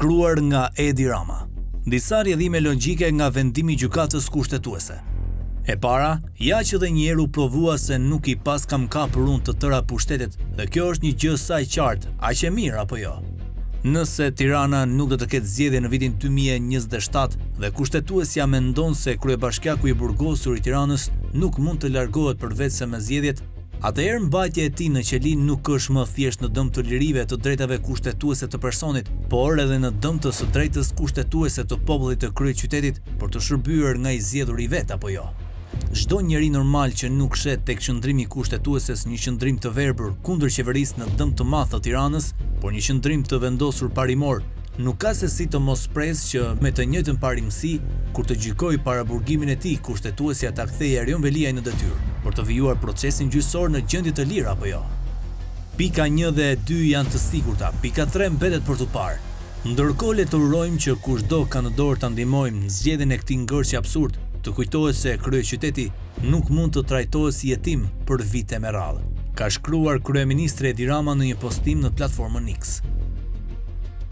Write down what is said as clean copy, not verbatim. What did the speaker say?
Shkruar nga Edi Rama. Disa rrjedhime logjike nga vendimi i gjykatës kushtetuese. E para, ja që dhe njerë u provua se nuk i pas kam kapur unë të tëra pushtetet dhe kjo është një gjë saj qartë, aq e mirë apo jo? Nëse Tirana nuk do të ketë zgjedhje në vitin 2027 dhe kushtetuesja mendon se kryebashkiaku i burgosur i Tiranës nuk mund të largohet përveç se me zgjedhjet, atëherë mbajtja e tij në qeli nuk është më thjesht në dëm të lirive të drejtave kushtetuese të personit, por edhe në dëm të së drejtës kushtetuese të popullit të kryeqytetit për të shërbyer nga i zgjedhur i vet apo jo. Çdo njeri normal që nuk shet tek qëndrimi kushtetueses një qëndrim të verbër kundër qeverisë në dëm të madh të Tiranës, por një qëndrim të vendosur parimor, nuk ka se si të mos presë që me të njëjtën parimësi, kur të gjykojë para burgimin e tij, kushtetuesja ta kthejë Erion Veliaj në detyrë për të vijuar procesin gjyqësor në gjendje të lirë apo jo. Pika 1 dhe 2 janë të sigurta, pika 3 mbetet për tu parë. Ndërkohë le të urojmë që kushdo ka në dorë ta ndihmojmë në zgjedhjen e këtij ngërçi absurd, të kujtohet se kryeqyteti nuk mund të trajtohet si jetim për vite me radhë, ka shkruar kryeministri Edi Rama në një postim në platformën X.